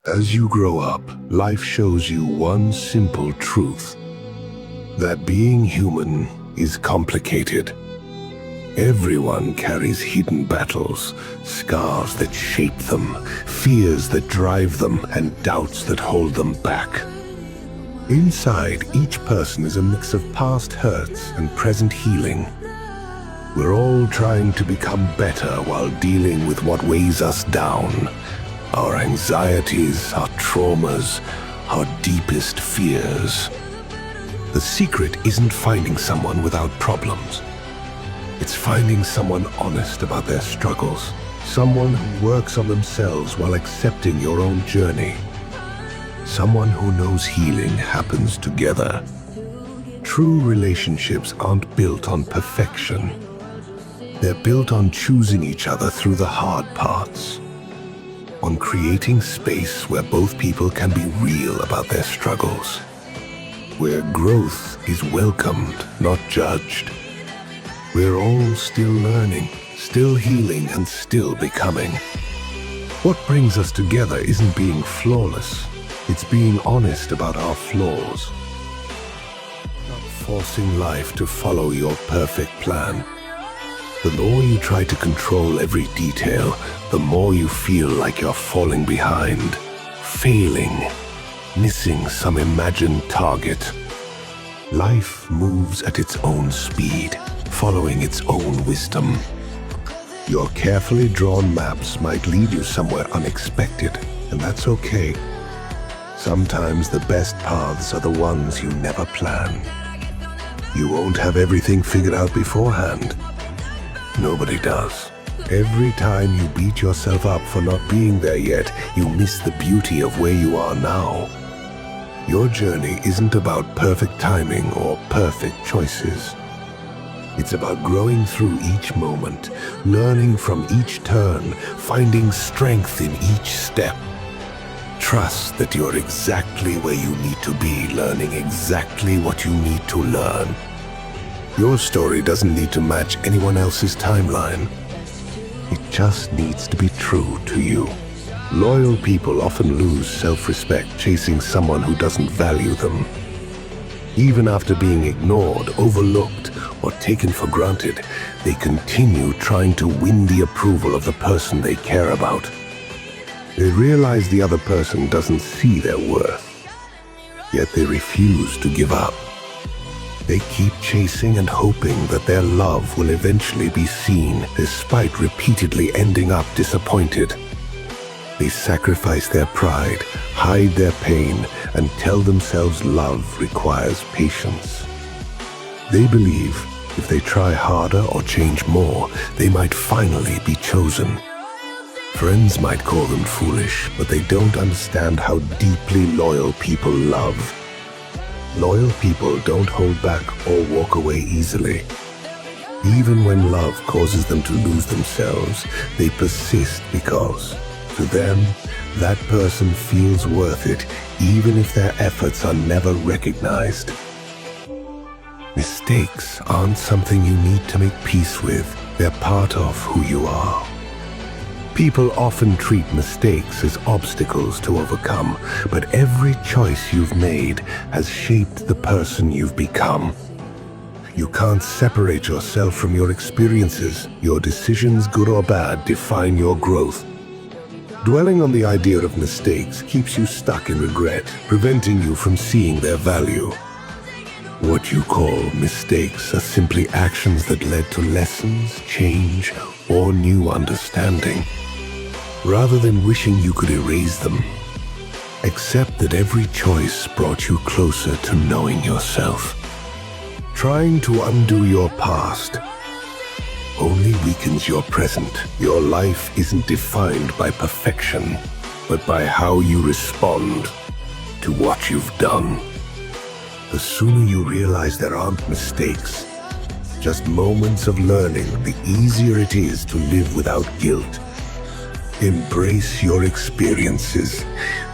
As you grow up, life shows you one simple truth: that being human is complicated. Everyone carries hidden battles, scars that shape them, fears that drive them, and doubts that hold them back. Inside each person is a mix of past hurts and present healing. We're all trying to become better while dealing with what weighs us down. Our anxieties, our traumas, our deepest fears. The secret isn't finding someone without problems. It's finding someone honest about their struggles. Someone who works on themselves while accepting your own journey. Someone who knows healing happens together. True relationships aren't built on perfection. They're built on choosing each other through the hard parts. On creating space where both people can be real about their struggles. Where growth is welcomed, not judged. We're all still learning, still healing, and still becoming. What brings us together isn't being flawless. It's being honest about our flaws. Not forcing life to follow your perfect plan. The more you try to control every detail, the more you feel like you're falling behind, failing, missing some imagined target. Life moves at its own speed, following its own wisdom. Your carefully drawn maps might lead you somewhere unexpected, and that's okay. Sometimes the best paths are the ones you never plan. You won't have everything figured out beforehand. Nobody does. Every time you beat yourself up for not being there yet, you miss the beauty of where you are now. Your journey isn't about perfect timing or perfect choices. It's about growing through each moment, learning from each turn, finding strength in each step. Trust that you're exactly where you need to be, learning exactly what you need to learn. Your story doesn't need to match anyone else's timeline. It just needs to be true to you. Loyal people often lose self-respect chasing someone who doesn't value them. Even after being ignored, overlooked, or taken for granted, they continue trying to win the approval of the person they care about. They realize the other person doesn't see their worth, yet they refuse to give up. They keep chasing and hoping that their love will eventually be seen, despite repeatedly ending up disappointed. They sacrifice their pride, hide their pain, and tell themselves love requires patience. They believe if they try harder or change more, they might finally be chosen. Friends might call them foolish, but they don't understand how deeply loyal people love. Loyal people don't hold back or walk away easily. Even when love causes them to lose themselves, they persist because, to them, that person feels worth it, even if their efforts are never recognized. Mistakes aren't something you need to make peace with. They're part of who you are. People often treat mistakes as obstacles to overcome, but every choice you've made has shaped the person you've become. You can't separate yourself from your experiences. Your decisions, good or bad, define your growth. Dwelling on the idea of mistakes keeps you stuck in regret, preventing you from seeing their value. What you call mistakes are simply actions that led to lessons, change, or new understanding. Rather than wishing you could erase them, accept that every choice brought you closer to knowing yourself. Trying to undo your past only weakens your present. Your life isn't defined by perfection, but by how you respond to what you've done. The sooner you realize there aren't mistakes, just moments of learning, the easier it is to live without guilt. Embrace your experiences.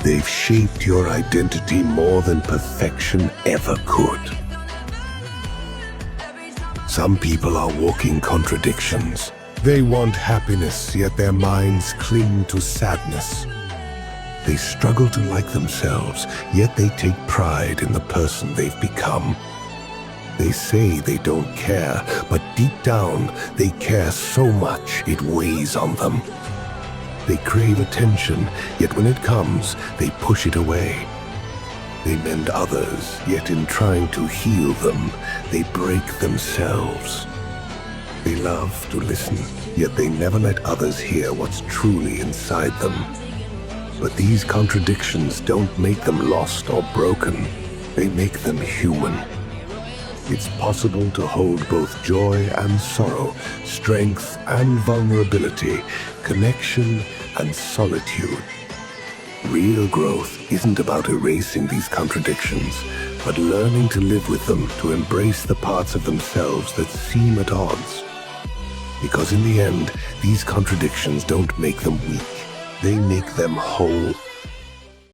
They've shaped your identity more than perfection ever could. Some people are walking contradictions. They want happiness, yet their minds cling to sadness. They struggle to like themselves, yet they take pride in the person they've become. They say they don't care, but deep down, they care so much it weighs on them. They crave attention, yet when it comes, they push it away. They mend others, yet in trying to heal them, they break themselves. They love to listen, yet they never let others hear what's truly inside them. But these contradictions don't make them lost or broken. They make them human. It's possible to hold both joy and sorrow, strength and vulnerability, connection and solitude. Real growth isn't about erasing these contradictions, but learning to live with them, to embrace the parts of themselves that seem at odds. Because in the end, these contradictions don't make them weak. They make them whole.